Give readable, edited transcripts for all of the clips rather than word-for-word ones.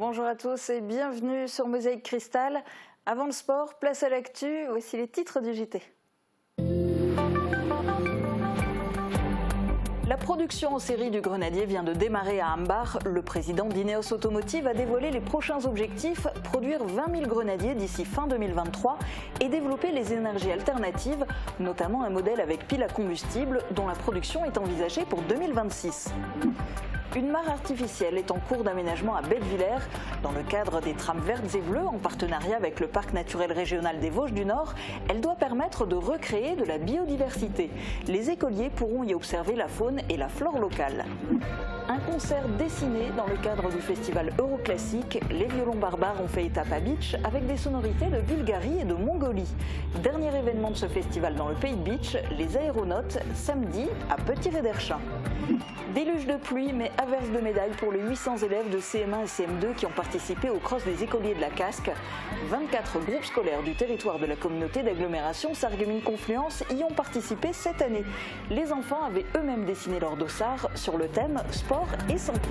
Bonjour à tous et bienvenue sur Mosaïque Cristal. Avant le sport, place à l'actu, voici les titres du JT. La production en série du Grenadier vient de démarrer à Ambach. Le président d'Ineos Automotive a dévoilé les prochains objectifs, produire 20 000 grenadiers d'ici fin 2023 et développer les énergies alternatives, notamment un modèle avec pile à combustible dont la production est envisagée pour 2026. Une mare artificielle est en cours d'aménagement à Bettwiller. Dans le cadre des trames vertes et bleues, en partenariat avec le Parc naturel régional des Vosges du Nord, elle doit permettre de recréer de la biodiversité. Les écoliers pourront y observer la faune et la flore locale. Un concert dessiné dans le cadre du festival Euroclassique. Les violons barbares ont fait étape à Bitche avec des sonorités de Bulgarie et de Mongolie. Dernier événement de ce festival dans le pays de Bitche, les aéronautes, samedi à Petit-Réderchin. Déluge de pluie mais averse de médailles pour les 800 élèves de CM1 et CM2 qui ont participé au cross des écoliers de la Casque. 24 groupes scolaires du territoire de la communauté d'agglomération Sarreguemines-Confluence y ont participé cette année. Les enfants avaient eux-mêmes dessiné leur dossard sur le thème sport et santé.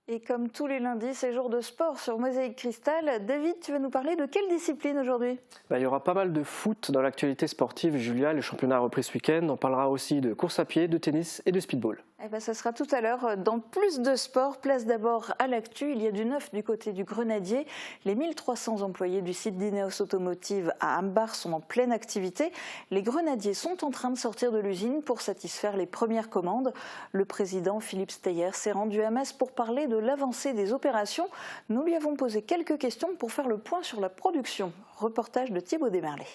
Et comme tous les lundis, c'est jour de sport sur Mosaïque Cristal. David, tu vas nous parler de quelle discipline aujourd'hui ? Il y aura pas mal de foot dans l'actualité sportive. Julia, le championnat a repris ce week-end. On parlera aussi de course à pied, de tennis et de speedball. Ça sera tout à l'heure. Dans plus de sport, place d'abord à l'actu. Il y a du neuf du côté du Grenadier. Les 1300 employés du site d'Ineos Automotive à Ambach sont en pleine activité. Les Grenadiers sont en train de sortir de l'usine pour satisfaire les premières commandes. Le président Philippe Steyer s'est rendu à Metz pour parler de l'avancée des opérations. Nous lui avons posé quelques questions pour faire le point sur la production. Reportage de Thibaut Desmerlet.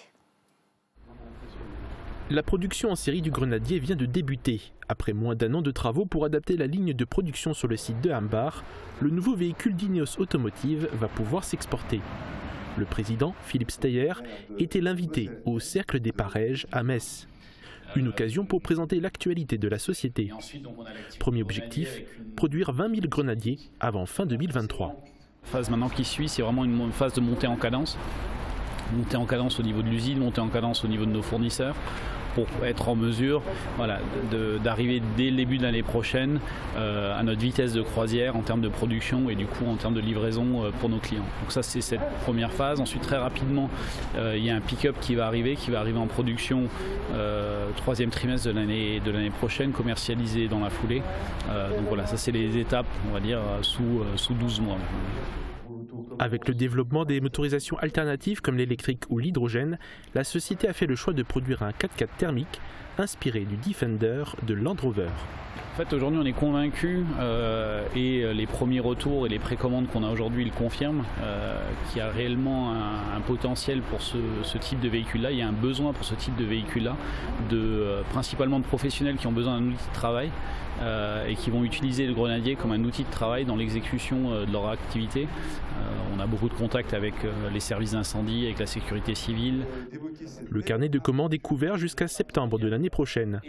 La production en série du Grenadier vient de débuter. Après moins d'1 an de travaux pour adapter la ligne de production sur le site de Ambach, le nouveau véhicule d'Ineos Automotive va pouvoir s'exporter. Le président, Philippe Steyer, était l'invité au Cercle des Parèges à Metz. Une occasion pour présenter l'actualité de la société. Premier objectif, produire 20 000 grenadiers avant fin 2023. La phase maintenant qui suit, c'est vraiment une phase de montée en cadence. Monter en cadence au niveau de l'usine, monter en cadence au niveau de nos fournisseurs pour être en mesure d'arriver dès le début de l'année prochaine à notre vitesse de croisière en termes de production et du coup en termes de livraison pour nos clients. Donc ça c'est cette première phase. Ensuite très rapidement il y a un pick-up qui va arriver en production troisième trimestre de l'année prochaine, commercialisé dans la foulée. Donc voilà, ça c'est les étapes on va dire sous 12 mois. Avec le développement des motorisations alternatives comme l'électrique ou l'hydrogène, la société a fait le choix de produire un 4x4 thermique inspiré du Defender de Land Rover. En fait, aujourd'hui, on est convaincus et les premiers retours et les précommandes qu'on a aujourd'hui le confirment qu'il y a réellement un potentiel pour ce type de véhicule-là. Il y a un besoin pour ce type de véhicule-là, principalement de professionnels qui ont besoin d'un outil de travail et qui vont utiliser le Grenadier comme un outil de travail dans l'exécution de leur activité. On a beaucoup de contacts avec les services d'incendie, avec la sécurité civile. Le carnet de commandes est couvert jusqu'à septembre de l'année prochaine.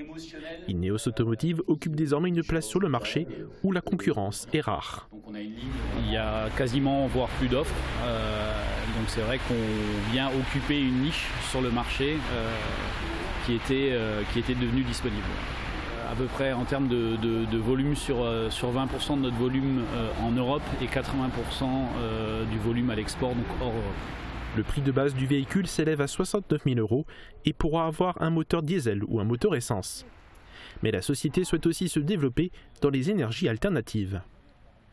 Ineos Automotive occupe désormais une place sur le marché où la concurrence est rare. Il y a quasiment, voire plus d'offres. Donc c'est vrai qu'on vient occuper une niche sur le marché qui était devenue disponible. À peu près en termes de volume sur 20% de notre volume en Europe et 80% du volume à l'export, donc hors Europe. Le prix de base du véhicule s'élève à 69 000 € et pourra avoir un moteur diesel ou un moteur essence. Mais la société souhaite aussi se développer dans les énergies alternatives.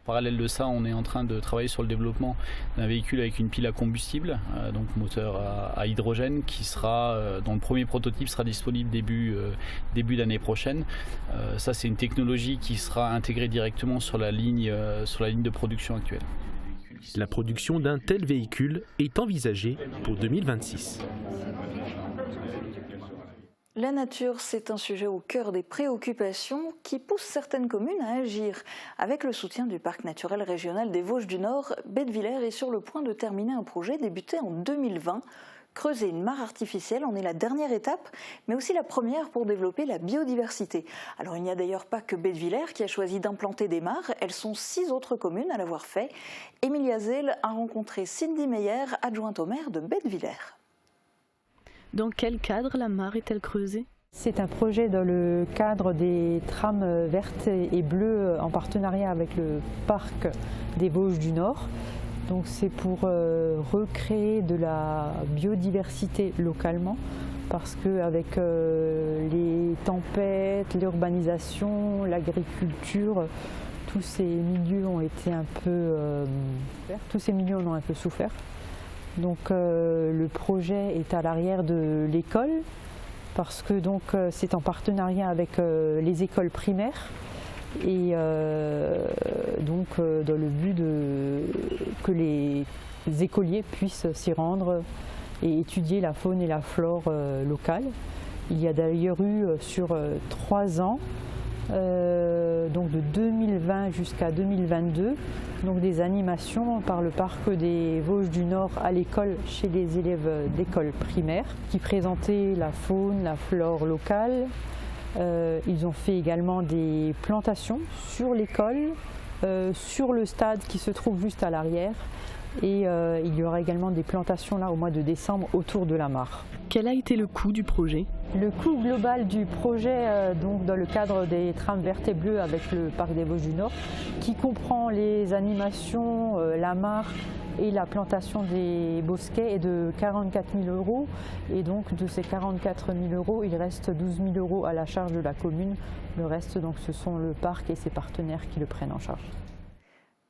En parallèle de ça, on est en train de travailler sur le développement d'un véhicule avec une pile à combustible, donc moteur à hydrogène, dont le premier prototype sera disponible début d'année prochaine. Ça, c'est une technologie qui sera intégrée directement sur la ligne de production actuelle. La production d'un tel véhicule est envisagée pour 2026. La nature, c'est un sujet au cœur des préoccupations qui pousse certaines communes à agir. Avec le soutien du Parc naturel régional des Vosges du Nord, Bettwiller est sur le point de terminer un projet débuté en 2020. Creuser une mare artificielle en est la dernière étape, mais aussi la première pour développer la biodiversité. Alors il n'y a d'ailleurs pas que Bettwiller qui a choisi d'implanter des mares, elles sont 6 autres communes à l'avoir fait. Emilia Zell a rencontré Cindy Meyer, adjointe au maire de Bettwiller. Dans quel cadre la mare est-elle creusée ? C'est un projet dans le cadre des trams vertes et bleues en partenariat avec le parc des Vosges du Nord. Donc c'est pour recréer de la biodiversité localement parce qu'avec les tempêtes, l'urbanisation, l'agriculture, tous ces milieux ont été un peu souffert. Donc le projet est à l'arrière de l'école parce que c'est en partenariat avec les écoles primaires et dans le but que les écoliers puissent s'y rendre et étudier la faune et la flore locale. Il y a d'ailleurs eu sur 3 ans, donc de 2020 jusqu'à 2022, donc des animations par le parc des Vosges du Nord à l'école chez les élèves d'école primaire qui présentaient la faune, la flore locale. Ils ont fait également des plantations sur l'école, sur le stade qui se trouve juste à l'arrière. Et il y aura également des plantations là au mois de décembre autour de la mare. Quel a été le coût du projet? Le coût global du projet, donc dans le cadre des trams vertes et bleues avec le parc des Vosges du Nord, qui comprend les animations, la mare et la plantation des bosquets, est de 44 000 €. Et donc de ces 44 000 €, il reste 12 000 € à la charge de la commune. Le reste, donc, ce sont le parc et ses partenaires qui le prennent en charge.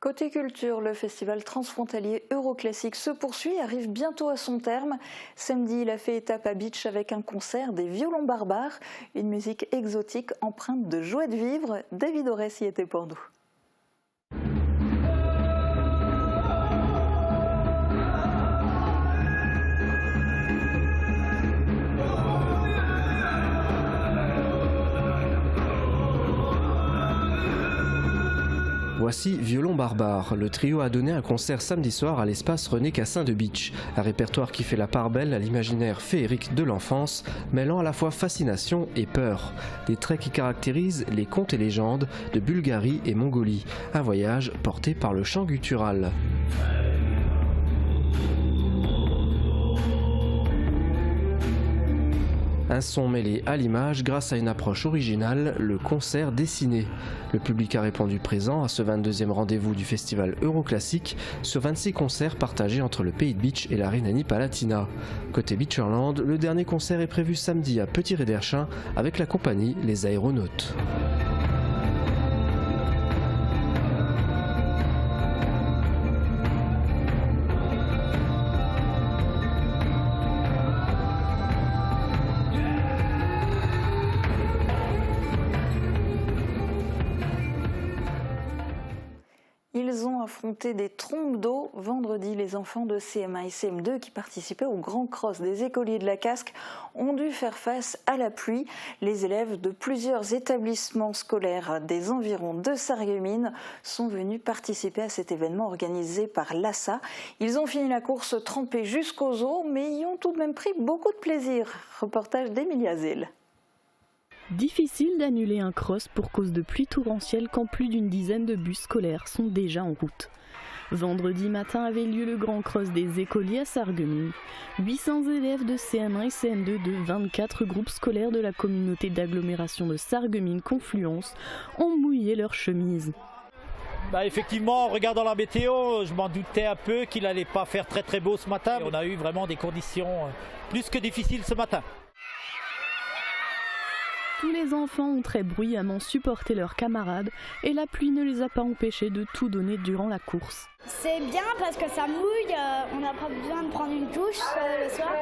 Côté culture, le festival transfrontalier Euroclassique se poursuit, arrive bientôt à son terme. Samedi, il a fait étape à Bitche avec un concert des Violons Barbares, une musique exotique empreinte de joie de vivre. David Aurès y était pour nous. Voici Violons Barbares. Le trio a donné un concert samedi soir à l'espace René Cassin de Bitche. Un répertoire qui fait la part belle à l'imaginaire féerique de l'enfance, mêlant à la fois fascination et peur. Des traits qui caractérisent les contes et légendes de Bulgarie et Mongolie. Un voyage porté par le chant guttural. Un son mêlé à l'image grâce à une approche originale, le concert dessiné. Le public a répondu présent à ce 22e rendez-vous du festival Euroclassique sur 26 concerts partagés entre le pays de Bitche et la Rhénanie-Palatinat. Côté Beacherland, le dernier concert est prévu samedi à Petit-Réderchin avec la compagnie Les Aéronautes. Ils ont affronté des trompes d'eau. Vendredi, les enfants de CM1 et CM2 qui participaient au Grand Cross des écoliers de la Casque ont dû faire face à la pluie. Les élèves de plusieurs établissements scolaires des environs de Sarreguemines sont venus participer à cet événement organisé par l'ASSA. Ils ont fini la course trempés jusqu'aux os, mais y ont tout de même pris beaucoup de plaisir. Reportage d'Emilia Zell. Difficile d'annuler un cross pour cause de pluie torrentielle quand plus d'une dizaine de bus scolaires sont déjà en route. Vendredi matin avait lieu le grand cross des écoliers à Sarreguemines. 800 élèves de CM1 et CM2 de 24 groupes scolaires de la communauté d'agglomération de Sarreguemines-Confluence ont mouillé leurs chemises. Effectivement, en regardant la météo, je m'en doutais un peu qu'il n'allait pas faire très beau ce matin. On a eu vraiment des conditions plus que difficiles ce matin. Tous les enfants ont très bruyamment supporté leurs camarades et la pluie ne les a pas empêchés de tout donner durant la course. C'est bien parce que ça mouille, on n'a pas besoin de prendre une douche le soir.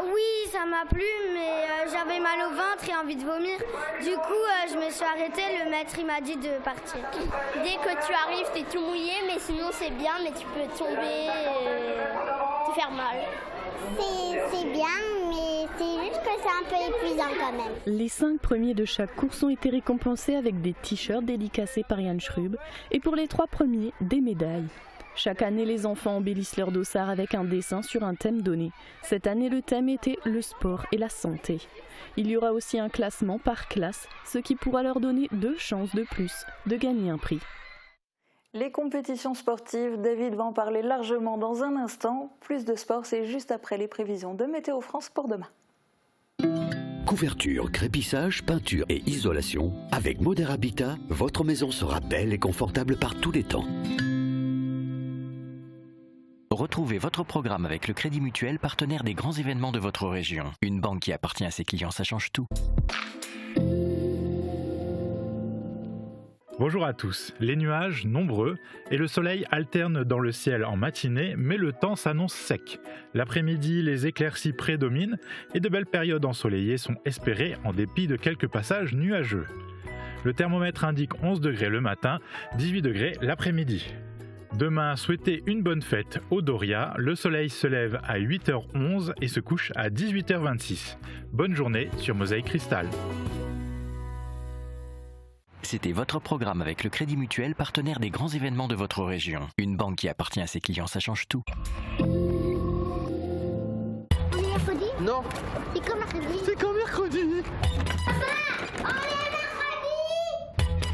Oui, ça m'a plu, mais j'avais mal au ventre et envie de vomir. Du coup, je me suis arrêtée, le maître il m'a dit de partir. Dès que tu arrives, t'es tout mouillé, mais sinon c'est bien, mais tu peux tomber et te faire mal. C'est bien, mais c'est juste que c'est un peu épuisant quand même. Les 5 premiers de chaque course ont été récompensés avec des t-shirts dédicacés par Yann Schrub et pour les 3 premiers, des médailles. Chaque année, les enfants embellissent leur dossard avec un dessin sur un thème donné. Cette année, le thème était le sport et la santé. Il y aura aussi un classement par classe, ce qui pourra leur donner 2 chances de plus de gagner un prix. Les compétitions sportives, David va en parler largement dans un instant. Plus de sport, c'est juste après les prévisions de Météo France pour demain. Couverture, crépissage, peinture et isolation. Avec Modern Habitat, votre maison sera belle et confortable par tous les temps. Retrouvez votre programme avec le Crédit Mutuel, partenaire des grands événements de votre région. Une banque qui appartient à ses clients, ça change tout. Bonjour à tous. Les nuages, nombreux, et le soleil alterne dans le ciel en matinée, mais le temps s'annonce sec. L'après-midi, les éclaircies prédominent et de belles périodes ensoleillées sont espérées en dépit de quelques passages nuageux. Le thermomètre indique 11 degrés le matin, 18 degrés l'après-midi. Demain, souhaitez une bonne fête au Doria. Le soleil se lève à 8h11 et se couche à 18h26. Bonne journée sur Mosaïque Cristal. C'était votre programme avec le Crédit Mutuel, partenaire des grands événements de votre région. Une banque qui appartient à ses clients, ça change tout. Mercredi? Non. C'est quand mercredi? C'est quand mercredi? Papa, on est mercredi!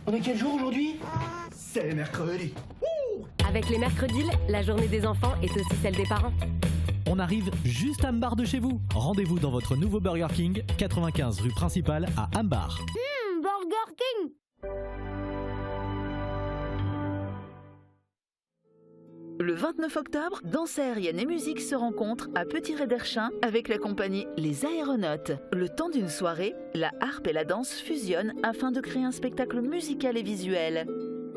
On est quel jour aujourd'hui? C'est mercredi. Avec les mercredis, la journée des enfants est aussi celle des parents. On arrive juste à Ambar de chez vous. Rendez-vous dans votre nouveau Burger King, 95 rue principale à Ambar. Burger King! Le 29 octobre, danse aérienne et musique se rencontrent à Petit-Réderchin avec la compagnie Les Aéronautes. Le temps d'une soirée, la harpe et la danse fusionnent afin de créer un spectacle musical et visuel.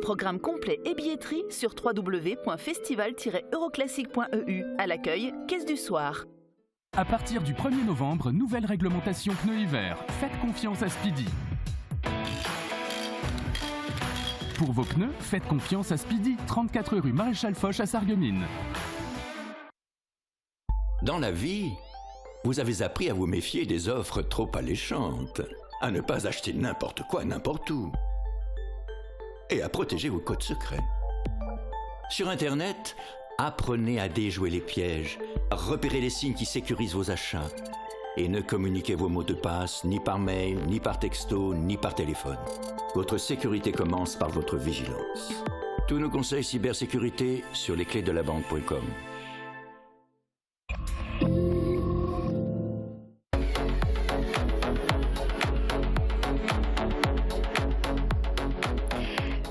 Programme complet et billetterie sur www.festival-euroclassique.eu. À l'accueil, caisse du soir. À partir du 1er novembre, nouvelle réglementation pneus hiver. Faites confiance à Speedy. Pour vos pneus, faites confiance à Speedy, 34 rue Maréchal Foch à Sarreguemines. Dans la vie, vous avez appris à vous méfier des offres trop alléchantes, à ne pas acheter n'importe quoi, n'importe où, et à protéger vos codes secrets. Sur Internet, apprenez à déjouer les pièges, repérez les signes qui sécurisent vos achats, et ne communiquez vos mots de passe ni par mail, ni par texto, ni par téléphone. Votre sécurité commence par votre vigilance. Tous nos conseils cybersécurité sur lesclésdelabanque.com.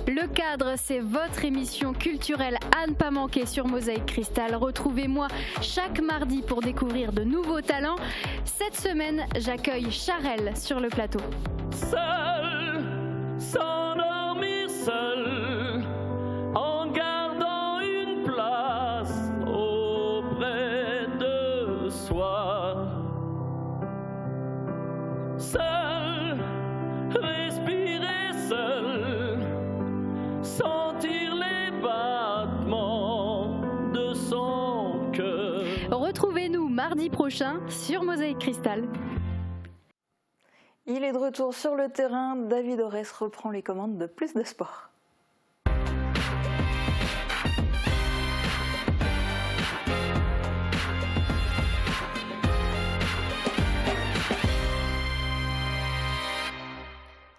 Le cadre, c'est votre émission culturelle à ne pas manquer sur Mosaïque Cristal. Retrouvez-moi chaque mardi pour découvrir de nouveaux talents. Cette semaine, j'accueille Charelle sur le plateau. Seul, s'endormir seul, en gardant une place auprès de soi. Seul, respirer seul, sentir les battements de son cœur. Retrouvez-nous mardi prochain sur Mosaïque Cristal. Il est de retour sur le terrain. David Orès reprend les commandes de Plus de Sport.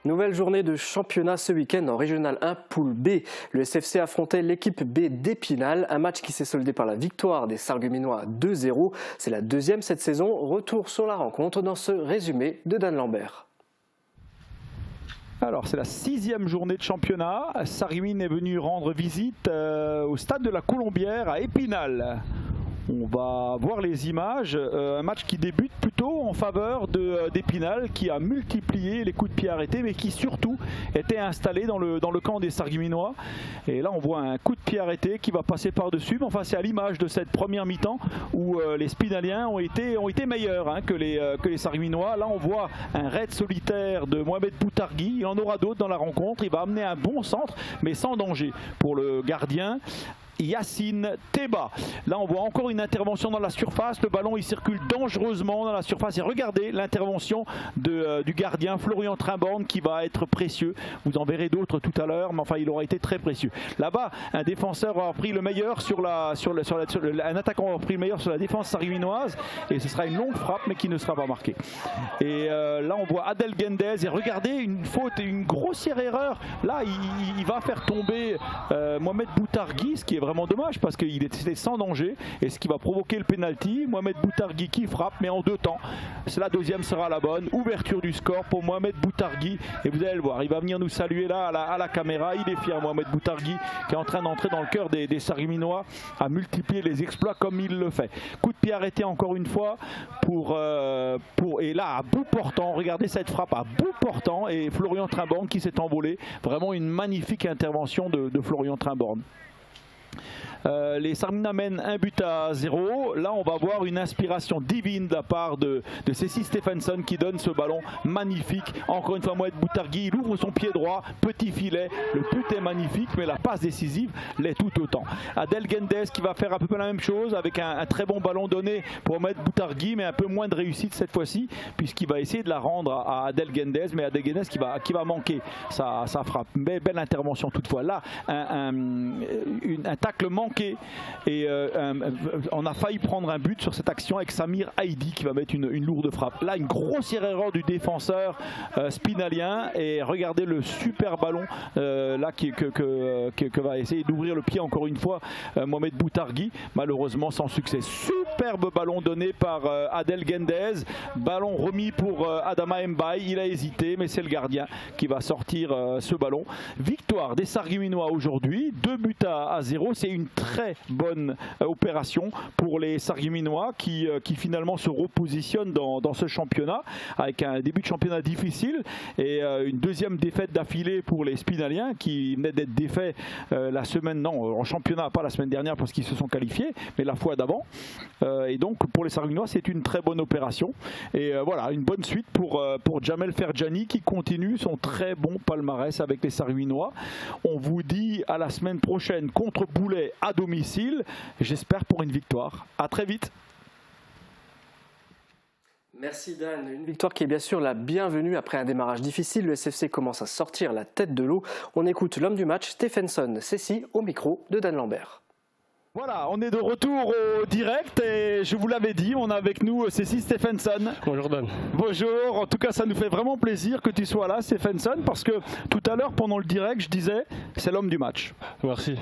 Nouvelle journée de championnat ce week-end en Régional 1 Poule B. Le SFC affrontait l'équipe B d'Épinal, un match qui s'est soldé par la victoire des Sarregueminois 2-0. C'est la deuxième cette saison. Retour sur la rencontre dans ce résumé de Dan Lambert. Alors c'est la 6e journée de championnat. Sarreguemines est venu rendre visite au stade de la Colombière à Épinal. On va voir les images, un match qui débute plutôt en faveur d'Épinal, qui a multiplié les coups de pied arrêtés, mais qui surtout était installé dans le camp des Sarregueminois. Et là on voit un coup de pied arrêté qui va passer par-dessus, mais enfin c'est à l'image de cette première mi-temps où les Spinaliens ont été meilleurs que les Sarregueminois. Là on voit un raid solitaire de Mohamed Boutargui, il en aura d'autres dans la rencontre, il va amener un bon centre, mais sans danger pour le gardien Yacine Teba. Là on voit encore une intervention dans la surface, le ballon il circule dangereusement dans la surface et regardez l'intervention du gardien Florian Trimborne qui va être précieux. Vous en verrez d'autres tout à l'heure, mais enfin il aura été très précieux. Là-bas un défenseur aura pris le meilleur un attaquant aura pris le meilleur sur la défense sarregueminoise et ce sera une longue frappe mais qui ne sera pas marquée. Et là on voit Adel Gendez et regardez une faute, une grossière erreur. Là il va faire tomber Mohamed Boutargui, ce qui est vraiment vraiment dommage parce qu'il était sans danger et ce qui va provoquer le pénalty. Mohamed Boutargui qui frappe mais en 2 temps. La deuxième sera la bonne. Ouverture du score pour Mohamed Boutargui et vous allez le voir, il va venir nous saluer là à la caméra. Il est fier, Mohamed Boutargui, qui est en train d'entrer dans le cœur des Sarguminois, à multiplier les exploits comme il le fait. Coup de pied arrêté encore une fois et là à bout portant, regardez cette frappe à bout portant et Florian Trimborn qui s'est envolé. Vraiment une magnifique intervention de Florian Trimborn. Les Sarguminois mènent 1-0. Là, on va voir une inspiration divine de la part de Cécile Stephenson qui donne ce ballon magnifique. Encore une fois, Mohamed Boutargui, il ouvre son pied droit, petit filet. Le but est magnifique, mais la passe décisive l'est tout autant. Adel Gendez qui va faire à peu près la même chose avec un très bon ballon donné pour Mohamed Boutargui, mais un peu moins de réussite cette fois-ci, puisqu'il va essayer de la rendre à Adel Gendez, mais Adel Gendez qui va manquer sa frappe. Belle intervention toutefois. Là, un tacle manqué et on a failli prendre un but sur cette action avec Samir Haïdi qui va mettre une lourde frappe. Là, une grossière erreur du défenseur spinalien et regardez le super ballon là que va essayer d'ouvrir le pied encore une fois Mohamed Boutargui, malheureusement sans succès. Superbe ballon donné par Adel Gendez, ballon remis pour Adama Mbaye, il a hésité mais c'est le gardien qui va sortir ce ballon. Victoire des Sarguminois aujourd'hui, 2-0, c'est une très bonne opération pour les Sarguminois qui finalement se repositionnent dans ce championnat avec un début de championnat difficile et une deuxième défaite d'affilée pour les Spinaliens qui venaient d'être défaits la semaine, non en championnat, pas la semaine dernière parce qu'ils se sont qualifiés, mais la fois d'avant. Et donc pour les Sarguminois c'est une très bonne opération et voilà une bonne suite pour Jamel Ferjani qui continue son très bon palmarès avec les Sarguminois. On vous dit à la semaine prochaine contre Boulay à domicile, j'espère pour une victoire. À très vite. Merci Dan. Une victoire qui est bien sûr la bienvenue après un démarrage difficile. Le SFC commence à sortir la tête de l'eau. On écoute l'homme du match, Stephenson Cécile, au micro de Dan Lambert. Voilà, on est de retour au direct et je vous l'avais dit, on a avec nous Cécile Stephenson. Bonjour Dan. Bonjour, en tout cas ça nous fait vraiment plaisir que tu sois là Stephenson parce que tout à l'heure pendant le direct je disais c'est l'homme du match. Merci.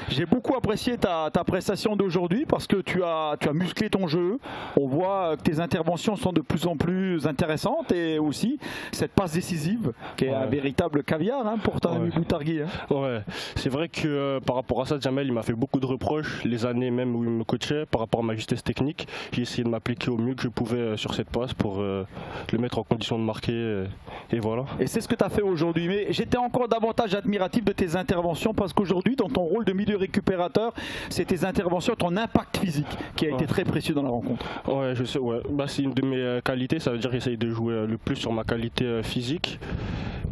J'ai beaucoup apprécié ta prestation d'aujourd'hui parce que tu as musclé ton jeu, on voit que tes interventions sont de plus en plus intéressantes et aussi cette passe décisive qui est un véritable caviar hein, pour ton ami Boutargui. Hein. Ouais, c'est vrai que par rapport à ça Jamel il m'a fait beaucoup de reproches. Les années même où il me coachait par rapport à ma justesse technique, j'ai essayé de m'appliquer au mieux que je pouvais sur cette passe pour le mettre en condition de marquer et voilà. Et c'est ce que tu as fait aujourd'hui, mais j'étais encore davantage admiratif de tes interventions parce qu'aujourd'hui dans ton rôle de milieu récupérateur, c'est tes interventions, ton impact physique qui a été très précieux dans la rencontre. Ouais, je sais, ouais. Bah, c'est une de mes qualités, ça veut dire que j'essaye de jouer le plus sur ma qualité physique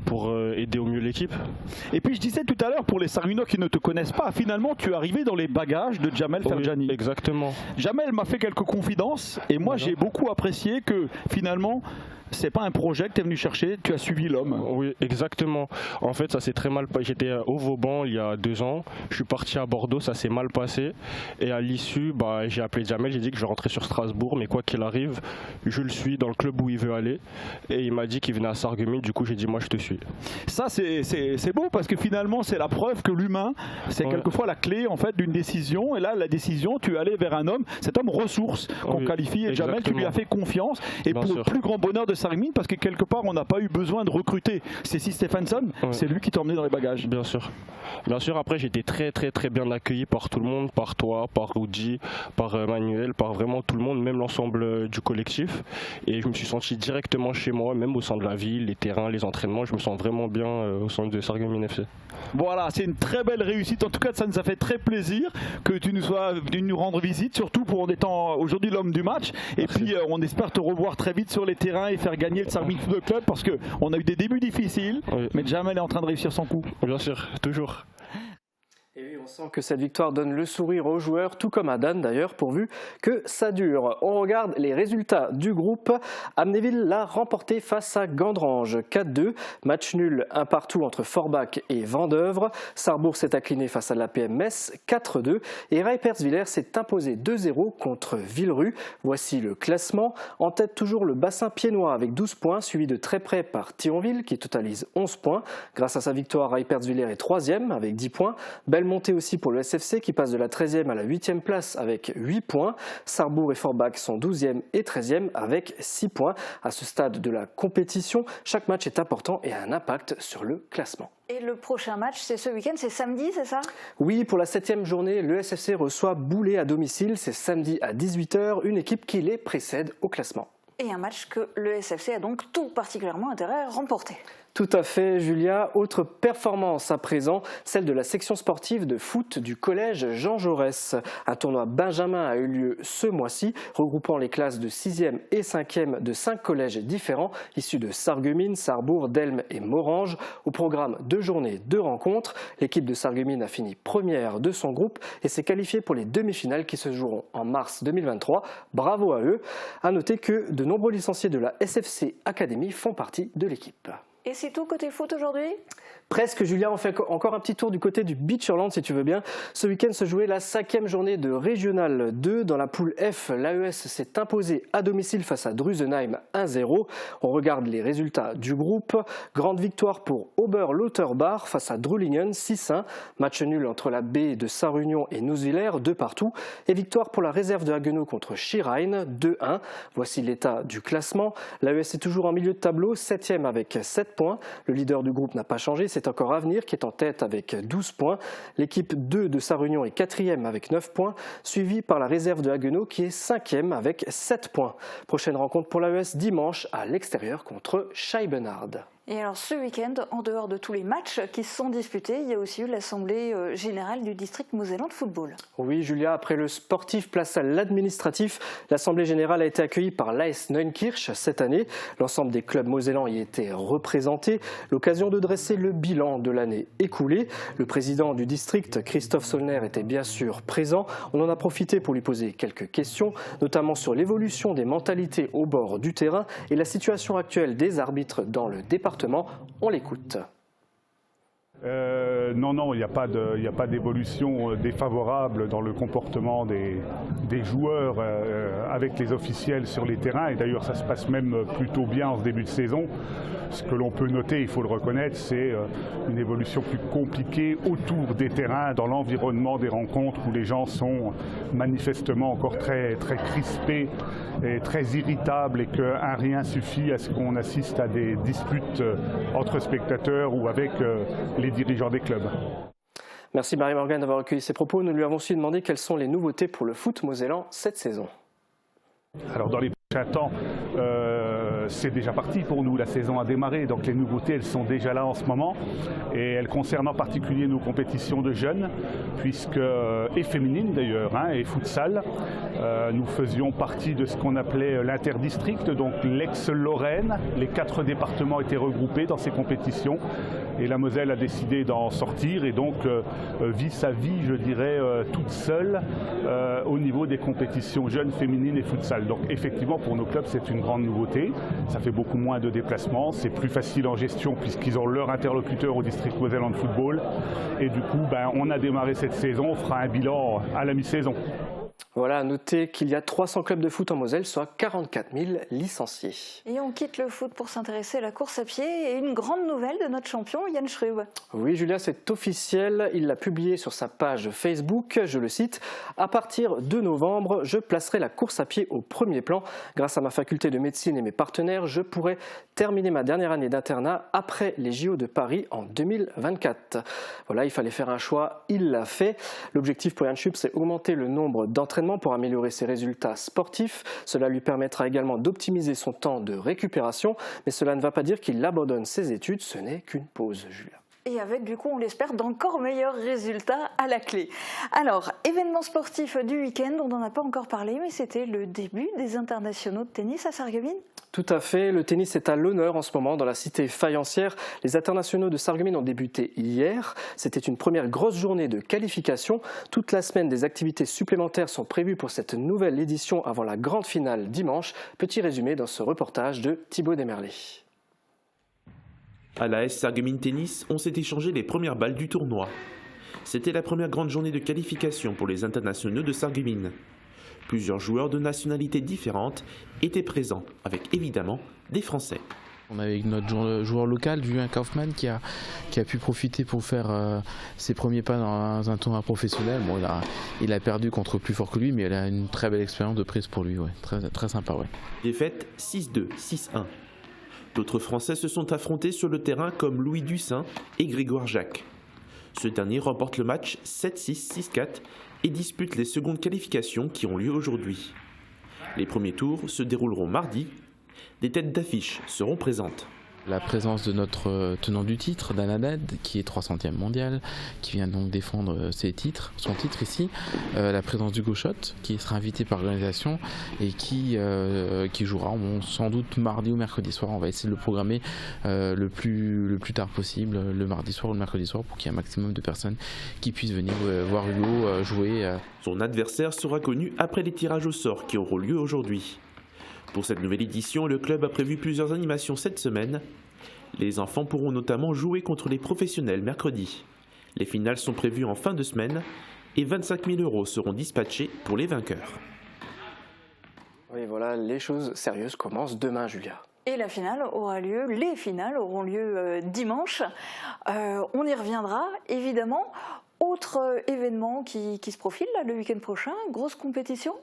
pour aider au mieux l'équipe. Et puis je disais tout à l'heure pour les Sarguminois qui ne te connaissent pas, finalement tu es arrivé dans les bagages de Jamel Ferjani. Oui, exactement. Jamel m'a fait quelques confidences et moi j'ai beaucoup apprécié que finalement c'est pas un projet que tu es venu chercher, tu as suivi l'homme. Oui, exactement. En fait, ça s'est très mal passé. J'étais au Vauban il y a 2 ans. Je suis parti à Bordeaux, ça s'est mal passé. Et à l'issue, j'ai appelé Jamel, j'ai dit que je rentrais sur Strasbourg, mais quoi qu'il arrive, je le suis dans le club où il veut aller. Et il m'a dit qu'il venait à Sarreguemines, du coup j'ai dit moi je te suis. Ça c'est beau parce que finalement c'est la preuve que l'humain, c'est quelquefois la clé en fait d'une décision. Et là la décision, tu es allé vers un homme, cet homme ressource qu'on qualifie. Et Jamel, tu lui as fait confiance. Et pour le plus grand bonheur de Sarreguemines, parce que quelque part on n'a pas eu besoin de recruter Cécile Stephenson, c'est lui qui t'a emmené dans les bagages. Bien sûr. Bien sûr, après j'ai été très bien accueilli par tout le monde, par toi, par Rudy, par Manuel, par vraiment tout le monde, même l'ensemble du collectif. Et je me suis senti directement chez moi, même au sein de la ville, les terrains, les entraînements, je me sens vraiment bien au sein de Sarreguemines FC. Voilà, c'est une très belle réussite. En tout cas, ça nous a fait très plaisir que tu nous sois venu nous rendre visite, surtout pour en étant aujourd'hui l'homme du match. Et puis, on espère te revoir très vite sur les terrains et faire gagner le Sarreguemines Football Club parce qu'on a eu des débuts difficiles, mais Jamel est en train de réussir son coup. Bien sûr, toujours. Et oui, on sent que cette victoire donne le sourire aux joueurs, tout comme à Dan d'ailleurs, pourvu que ça dure. On regarde les résultats du groupe. Amnéville l'a remporté face à Gandrange 4-2. Match nul 1-1 entre Forbach et Vendeuvre. Sarrebourg s'est incliné face à l'APM Metz 4-2. Et Reiperswiller s'est imposé 2-0 contre Villerue. Voici le classement. En tête toujours le bassin piénois avec 12 points, suivi de très près par Thionville qui totalise 11 points. Grâce à sa victoire, Reiperswiller est 3e avec 10 points. Belmonte nouveauté aussi pour le SFC qui passe de la 13e à la 8e place avec 8 points. Sarrebourg et Forbach sont 12e et 13e avec 6 points. À ce stade de la compétition, chaque match est important et a un impact sur le classement. Et le prochain match, c'est ce week-end, c'est samedi, c'est ça? Oui, pour la 7e journée, le SFC reçoit Boulay à domicile. C'est samedi à 18h, une équipe qui les précède au classement. Et un match que le SFC a donc tout particulièrement intérêt à remporter. Tout à fait, Julia. Autre performance à présent, celle de la section sportive de foot du collège Jean Jaurès. Un tournoi Benjamin a eu lieu ce mois-ci, regroupant les classes de 6e et 5e de 5 collèges différents, issus de Sarreguemines, Sarrebourg, Delmes et Morhange. Au programme 2 journées, 2 rencontres. L'équipe de Sarreguemines a fini première de son groupe et s'est qualifiée pour les demi-finales qui se joueront en mars 2023. Bravo à eux. À noter que de nombreux licenciés de la SFC Academy font partie de l'équipe. Et c'est tout côté foot aujourd'hui? Presque, Julia, on fait encore un petit tour du côté du Beachland si tu veux bien. Ce week-end se jouait la 5e journée de Régional 2. Dans la poule F, l'AES s'est imposé à domicile face à Drusenheim 1-0. On regarde les résultats du groupe. Grande victoire pour Ober-Lauterbach face à Drulingen 6-1. Match nul entre la B de Saint-Réunion et Nouswiller 2-2. Et victoire pour la réserve de Haguenau contre Schirheim 2-1. Voici l'état du classement. L'AES est toujours en milieu de tableau, 7e avec 7 points. Le leader du groupe n'a pas changé. C'est encore Avenir qui est en tête avec 12 points. L'équipe 2 de Saint-Réunion est 4e avec 9 points, suivie par la réserve de Haguenau qui est 5e avec 7 points. Prochaine rencontre pour l'AES dimanche à l'extérieur contre Scheibenhardt. Et alors ce week-end, en dehors de tous les matchs qui se sont disputés, il y a aussi eu l'Assemblée générale du district mosellan de football. Oui Julia, après le sportif, place à l'administratif. L'Assemblée générale a été accueillie par l'AS Neunkirch cette année. L'ensemble des clubs mosellans y étaient représentés. L'occasion de dresser le bilan de l'année écoulée. Le président du district, Christophe Solner, était bien sûr présent. On en a profité pour lui poser quelques questions, notamment sur l'évolution des mentalités au bord du terrain et la situation actuelle des arbitres dans le département. On l'écoute. Non, il n'y a pas d'évolution défavorable dans le comportement des joueurs avec les officiels sur les terrains. Et d'ailleurs, ça se passe même plutôt bien en ce début de saison. Ce que l'on peut noter, il faut le reconnaître, c'est une évolution plus compliquée autour des terrains, dans l'environnement des rencontres où les gens sont manifestement encore très, très crispés et très irritables et qu'un rien suffit à ce qu'on assiste à des disputes entre spectateurs ou avec les dirigeants des clubs. Merci Marie-Morgane d'avoir recueilli ces propos. Nous lui avons aussi demandé quelles sont les nouveautés pour le foot mosellan cette saison. Alors dans les prochains temps, c'est déjà parti pour nous, la saison a démarré, donc les nouveautés elles sont déjà là en ce moment et elles concernent en particulier nos compétitions de jeunes, puisque, et féminines d'ailleurs, et futsal. Nous faisions partie de ce qu'on appelait l'interdistrict, donc l'ex-Lorraine. Les 4 départements étaient regroupés dans ces compétitions et la Moselle a décidé d'en sortir et donc vit sa vie, je dirais, toute seule au niveau des compétitions jeunes, féminines et futsal. Donc effectivement pour nos clubs c'est une grande nouveauté. Ça fait beaucoup moins de déplacements, c'est plus facile en gestion puisqu'ils ont leur interlocuteur au district mosellan de football. Et du coup, on a démarré cette saison, on fera un bilan à la mi-saison. Voilà, à noter qu'il y a 300 clubs de foot en Moselle, soit 44 000 licenciés. Et on quitte le foot pour s'intéresser à la course à pied et une grande nouvelle de notre champion, Yann Schrub. Oui, Julia, c'est officiel. Il l'a publié sur sa page Facebook. Je le cite. À partir de novembre, je placerai la course à pied au premier plan. Grâce à ma faculté de médecine et mes partenaires, je pourrai terminer ma dernière année d'internat après les JO de Paris en 2024. Voilà, il fallait faire un choix. Il l'a fait. L'objectif pour Yann Schrub, c'est augmenter le nombre d'entraînements pour améliorer ses résultats sportifs. Cela lui permettra également d'optimiser son temps de récupération, mais cela ne va pas dire qu'il abandonne ses études, ce n'est qu'une pause, Julia. Et avec, du coup, on l'espère, d'encore meilleurs résultats à la clé. Alors, événement sportif du week-end, on n'en a pas encore parlé, mais c'était le début des internationaux de tennis à Sarreguemines. Tout à fait, le tennis est à l'honneur en ce moment dans la cité faïencière. Les internationaux de Sarreguemines ont débuté hier. C'était une première grosse journée de qualification. Toute la semaine, des activités supplémentaires sont prévues pour cette nouvelle édition avant la grande finale dimanche. Petit résumé dans ce reportage de Thibaut Desmerlet. À l'AS Sarreguemines Tennis, on s'est échangé les premières balles du tournoi. C'était la première grande journée de qualification pour les internationaux de Sarreguemines. Plusieurs joueurs de nationalités différentes étaient présents, avec évidemment des Français. On avait notre joueur local, Julien Kaufmann, qui a pu profiter pour faire ses premiers pas dans un tournoi professionnel. Bon, il a perdu contre plus fort que lui, mais il a une très belle expérience de prise pour lui. Ouais. Très, très sympa. Ouais. Défaite 6-2, 6-1. D'autres Français se sont affrontés sur le terrain comme Louis Dussin et Grégoire Jacques. Ce dernier remporte le match 7-6, 6-4 et dispute les secondes qualifications qui ont lieu aujourd'hui. Les premiers tours se dérouleront mardi. Des têtes d'affiche seront présentes. La présence de notre tenant du titre, Dan Haddad, qui est 300e mondial, qui vient donc défendre son titre ici. La présence d'Hugo Schott, qui sera invité par l'organisation et qui jouera sans doute mardi ou mercredi soir. On va essayer de le programmer le plus tard possible, le mardi soir ou le mercredi soir, pour qu'il y ait un maximum de personnes qui puissent venir voir Hugo jouer. Son adversaire sera connu après les tirages au sort qui auront lieu aujourd'hui. Pour cette nouvelle édition, le club a prévu plusieurs animations cette semaine. Les enfants pourront notamment jouer contre les professionnels mercredi. Les finales sont prévues en fin de semaine et 25 000 € seront dispatchés pour les vainqueurs. Oui, voilà, les choses sérieuses commencent demain, Julia. Et les finales auront lieu dimanche. On y reviendra, évidemment. Autre événement qui se profile là, le week-end prochain, grosse compétition.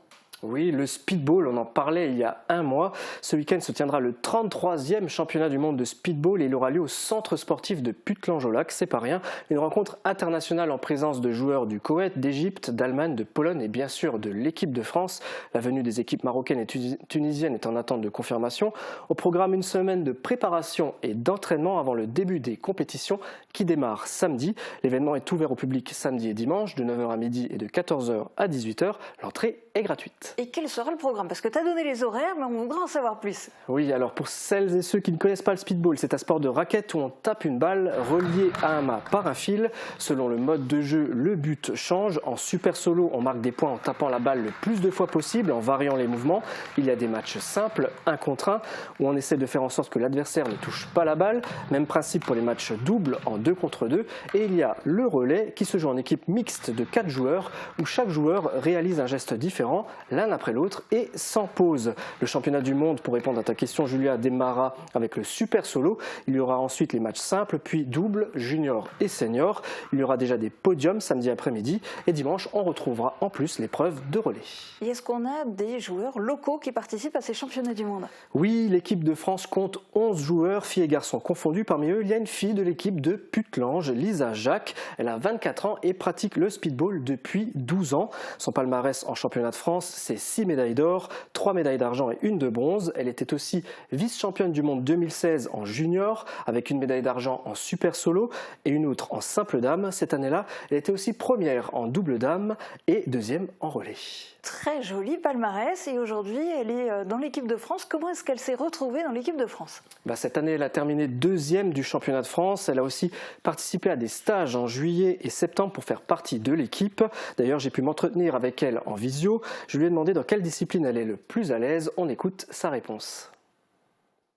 Oui, le speedball, on en parlait il y a un mois. Ce week-end se tiendra le 33e championnat du monde de speedball et il aura lieu au centre sportif de Puttelange-au-Lac, c'est pas rien. Une rencontre internationale en présence de joueurs du Koweït, d'Égypte, d'Allemagne, de Pologne et bien sûr de l'équipe de France. La venue des équipes marocaines et tunisiennes est en attente de confirmation. Au programme, une semaine de préparation et d'entraînement avant le début des compétitions qui démarrent samedi. L'événement est ouvert au public samedi et dimanche de 9h à midi et de 14h à 18h. L'entrée est gratuite. Et quel sera le programme? Parce que tu as donné les horaires, mais on voudrait en savoir plus. Oui, alors pour celles et ceux qui ne connaissent pas le speedball, c'est un sport de raquette où on tape une balle reliée à un mât par un fil. Selon le mode de jeu, le but change. En super solo, on marque des points en tapant la balle le plus de fois possible, en variant les mouvements. Il y a des matchs simples, 1 contre 1, où on essaie de faire en sorte que l'adversaire ne touche pas la balle. Même principe pour les matchs doubles en 2 contre 2. Et il y a le relais qui se joue en équipe mixte de 4 joueurs, où chaque joueur réalise un geste différent, l'un après l'autre et sans pause. Le championnat du monde, pour répondre à ta question Julia, démarrera avec le super solo. Il y aura ensuite les matchs simples, puis double, junior et senior. Il y aura déjà des podiums samedi après-midi et dimanche on retrouvera en plus l'épreuve de relais. Et est-ce qu'on a des joueurs locaux qui participent à ces championnats du monde? Oui, l'équipe de France compte 11 joueurs, filles et garçons confondus. Parmi eux, il y a une fille de l'équipe de Puttelange, Lisa Jacques. Elle a 24 ans et pratique le speedball depuis 12 ans. Son palmarès en championnat de France, c'est 6 médailles d'or, 3 médailles d'argent et 1 de bronze. Elle était aussi vice-championne du monde 2016 en junior, avec 1 médaille d'argent en super solo et une autre en simple dame. Cette année-là, elle était aussi première en double dame et 2e en relais. Très joli palmarès et aujourd'hui elle est dans l'équipe de France. Comment est-ce qu'elle s'est retrouvée dans l'équipe de France? Cette année, elle a terminé 2e du championnat de France. Elle a aussi participé à des stages en juillet et septembre pour faire partie de l'équipe. D'ailleurs, j'ai pu m'entretenir avec elle en visio. Je lui ai demandé dans quelle discipline elle est le plus à l'aise. On écoute sa réponse.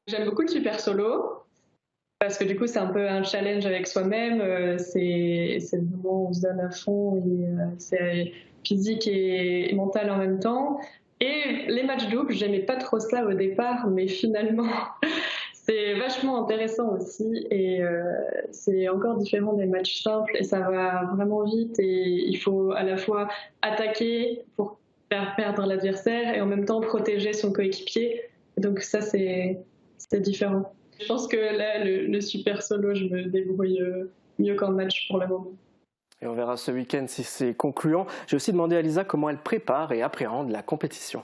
J'aime beaucoup le super solo parce que du coup c'est un peu un challenge avec soi-même. C'est le moment où on se donne à fond et c'est physique et mental en même temps. Et les matchs doubles, j'aimais pas trop ça au départ, mais finalement c'est vachement intéressant aussi et c'est encore différent des matchs simples et ça va vraiment vite et il faut à la fois attaquer pour faire perdre l'adversaire et en même temps protéger son coéquipier. Donc ça c'est différent. Je pense que là le super solo, je me débrouille mieux qu'en match pour le moment. Et on verra ce week-end si c'est concluant. J'ai aussi demandé à Lisa comment elle prépare et appréhende la compétition.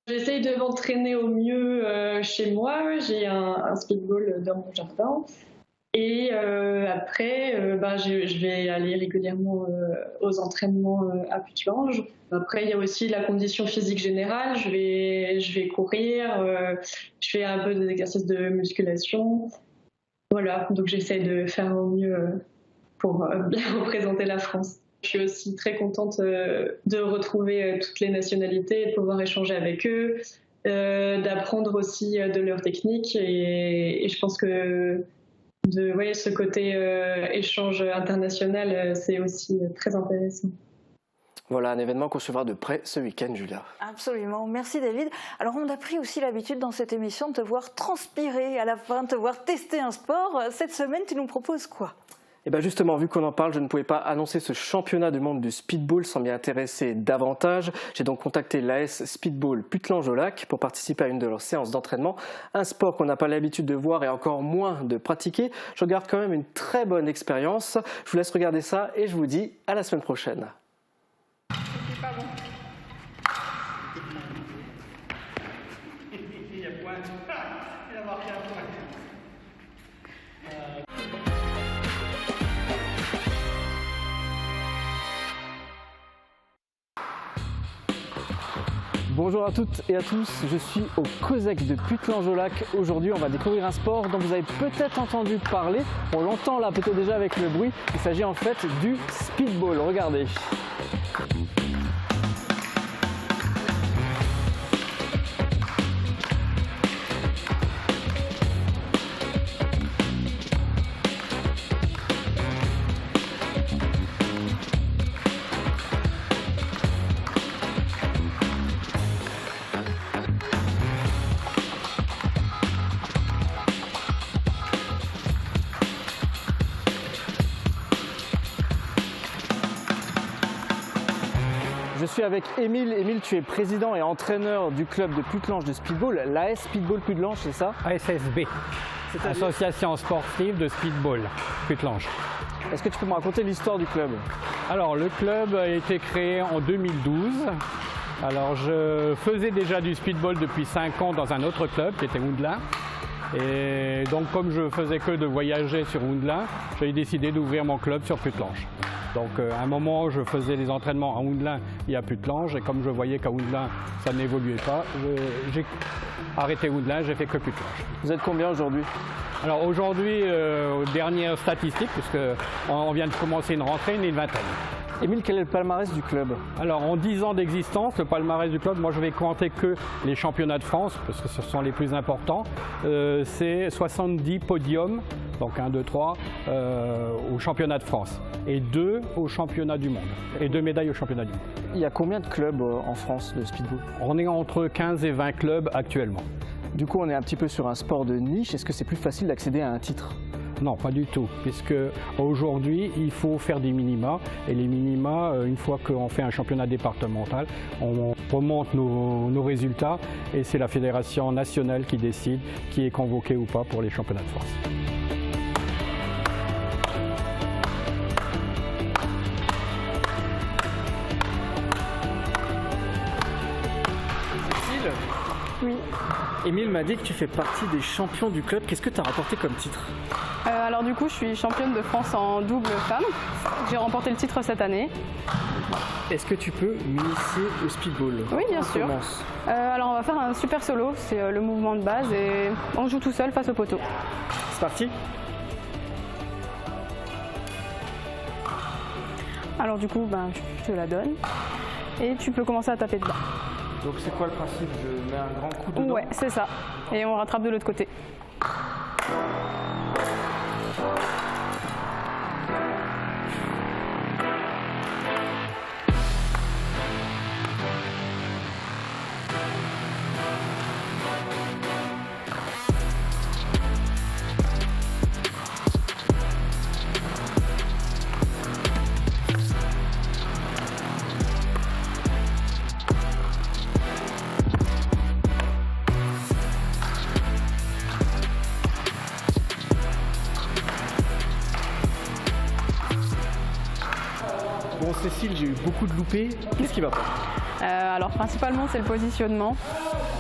J'essaye de m'entraîner au mieux chez moi. J'ai un speedball dans mon jardin. Et après, je vais aller régulièrement aux entraînements à Puttelange. Après, il y a aussi la condition physique générale. Je vais courir, je fais un peu des exercices de musculation. Voilà, donc j'essaie de faire au mieux pour bien représenter la France. Je suis aussi très contente de retrouver toutes les nationalités, de pouvoir échanger avec eux, d'apprendre aussi de leurs techniques. Et je pense que ce côté échange international, c'est aussi très intéressant. Voilà un événement qu'on suivra de près ce week-end, Julia. Absolument, merci David. Alors on a pris aussi l'habitude dans cette émission de te voir transpirer à la fin, de te voir tester un sport. Cette semaine, tu nous proposes quoi ? Et bien justement, vu qu'on en parle, je ne pouvais pas annoncer ce championnat du monde du speedball sans m'y intéresser davantage. J'ai donc contacté l'AS Speedball Putelange-au-Lac pour participer à une de leurs séances d'entraînement. Un sport qu'on n'a pas l'habitude de voir et encore moins de pratiquer. Je garde quand même une très bonne expérience. Je vous laisse regarder ça et je vous dis à la semaine prochaine. C'est pas bon. Il y a point. Il a marqué un point. Bonjour à toutes et à tous, je suis au COSEC de Putelange-au-Lac. Aujourd'hui, on va découvrir un sport dont vous avez peut-être entendu parler. On l'entend là peut-être déjà avec le bruit. Il s'agit en fait du speedball. Regardez. Je suis avec Émile. Émile, tu es président et entraîneur du club de Putelange de speedball, l'AS Speedball Putelange, c'est ça? ASSB, Association sportive de speedball Putelange. Est-ce que tu peux me raconter l'histoire du club? Alors, le club a été créé en 2012. Alors, je faisais déjà du speedball depuis 5 ans dans un autre club qui était Houndelin. Et donc, comme je faisais que de voyager sur Houndelin, j'ai décidé d'ouvrir mon club sur Putelange. Donc à un moment, je faisais les entraînements à Houndelin et à Putelange, et comme je voyais qu'à Houndelin, ça n'évoluait pas, j'ai arrêté Houndelin, j'ai fait que Putelange. Vous êtes combien aujourd'hui? Alors aujourd'hui, aux dernières statistiques, puisqu'on vient de commencer une rentrée, une vingtaine. Émile, quel est le palmarès du club? Alors en 10 ans d'existence, le palmarès du club, moi je vais compter que les championnats de France, parce que ce sont les plus importants. C'est 70 podiums, donc 1, 2, 3, au championnat de France. Et 2 au championnat du monde. Et 2 médailles au championnat du monde. Il y a combien de clubs en France de speedball? On est entre 15 et 20 clubs actuellement. Du coup, on est un petit peu sur un sport de niche. Est-ce que c'est plus facile d'accéder à un titre? Non, pas du tout, puisque aujourd'hui, il faut faire des minima. Et les minima, une fois qu'on fait un championnat départemental, on remonte nos résultats et c'est la fédération nationale qui décide qui est convoqué ou pas pour les championnats de France. Oui. Émile m'a dit que tu fais partie des champions du club. Qu'est-ce que tu as rapporté comme titre? Alors du coup, je suis championne de France en double femme. J'ai remporté le titre cette année. Est-ce que tu peux m'initier au speedball? Oui, bien sûr. Alors on va faire un super solo, c'est le mouvement de base et on joue tout seul face au poteau. C'est parti. Alors du coup, je te la donne et tu peux commencer à taper dedans. Donc c'est quoi le principe? Je mets un grand coup dedans? Ouais, c'est ça. Et on rattrape de l'autre côté. Bon Cécile, j'ai eu beaucoup de loupés. Qu'est-ce qui va pas? Alors principalement c'est le positionnement.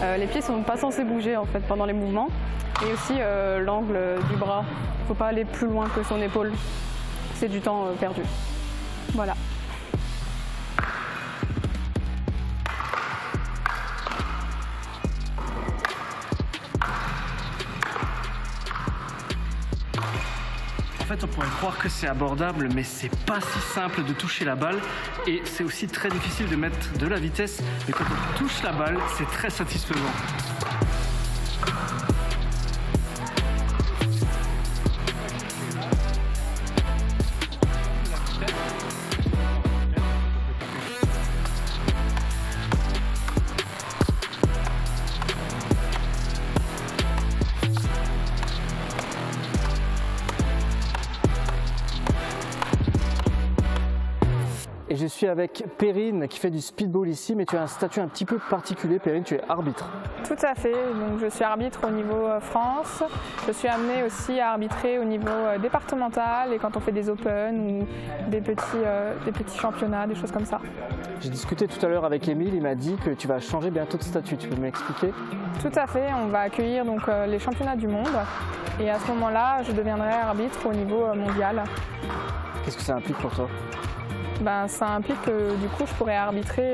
Les pieds sont pas censés bouger en fait pendant les mouvements. Et aussi l'angle du bras. Il ne faut pas aller plus loin que son épaule. C'est du temps perdu. Voilà. En fait, on pourrait croire que c'est abordable, mais c'est pas si simple de toucher la balle. Et c'est aussi très difficile de mettre de la vitesse. Mais quand on touche la balle, c'est très satisfaisant. suis avec Perrine qui fait du speedball ici, mais tu as un statut un petit peu particulier. Perrine, tu es arbitre. Tout à fait, donc je suis arbitre au niveau France. Je suis amenée aussi à arbitrer au niveau départemental et quand on fait des Open ou des petits championnats, des choses comme ça. J'ai discuté tout à l'heure avec Émile, il m'a dit que tu vas changer bientôt de statut. Tu peux m'expliquer? Tout à fait, on va accueillir donc les championnats du monde et à ce moment-là, je deviendrai arbitre au niveau mondial. Qu'est-ce que ça implique pour toi? Ça implique que du coup je pourrais arbitrer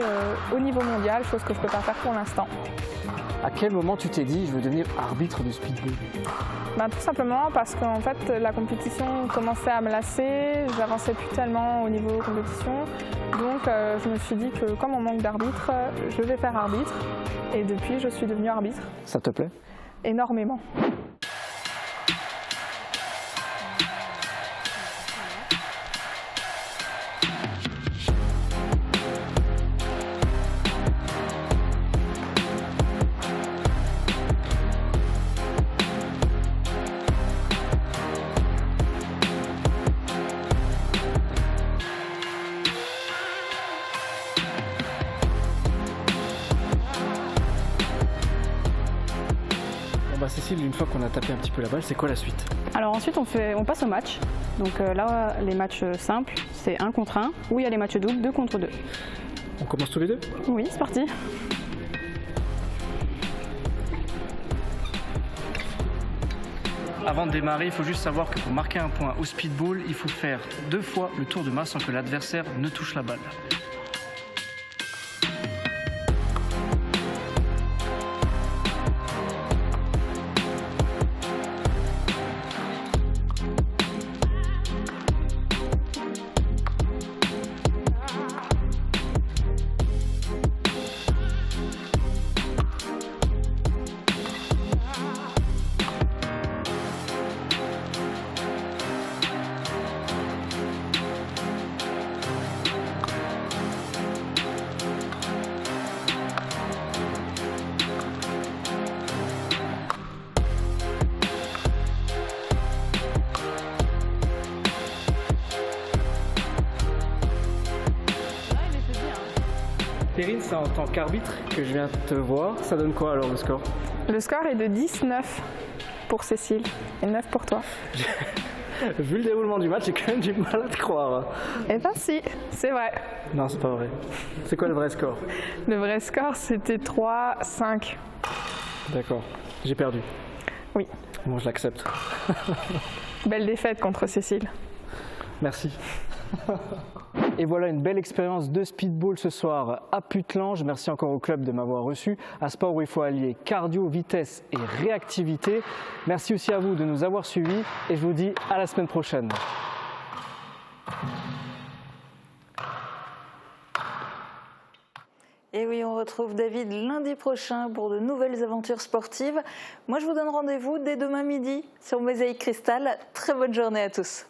au niveau mondial, chose que je ne peux pas faire pour l'instant. À quel moment tu t'es dit je veux devenir arbitre de speedball? Tout simplement parce qu'en fait la compétition commençait à me lasser, j'avançais plus tellement au niveau compétition. Donc je me suis dit que comme on manque d'arbitres, je vais faire arbitre. Et depuis je suis devenue arbitre. Ça te plaît? Énormément. Cécile, une fois qu'on a tapé un petit peu la balle, c'est quoi la suite? Alors ensuite on passe au match. Donc là les matchs simples c'est 1 contre 1 ou il y a les matchs doubles 2 contre 2. On commence tous les deux? Oui, c'est parti. Avant de démarrer, il faut juste savoir que pour marquer un point au speedball, il faut faire 2 fois le tour de masse sans que l'adversaire ne touche la balle. Perrine, c'est en tant qu'arbitre que je viens te voir. Ça donne quoi alors le score? Le score est de 10-9 pour Cécile et 9 pour toi. Vu le déroulement du match, j'ai quand même du mal à te croire. Eh ben si, c'est vrai. Non, c'est pas vrai. C'est quoi le vrai score? Le vrai score, c'était 3-5. D'accord. J'ai perdu. Oui. Bon, je l'accepte. Belle défaite contre Cécile. Merci. Et voilà une belle expérience de speedball ce soir à Putelange. Merci encore au club de m'avoir reçu. Un sport où il faut allier cardio, vitesse et réactivité. Merci aussi à vous de nous avoir suivis et je vous dis à la semaine prochaine. Et oui, on retrouve David lundi prochain pour de nouvelles aventures sportives. Moi, je vous donne rendez-vous dès demain midi sur Mosaïque Cristal. Très bonne journée à tous.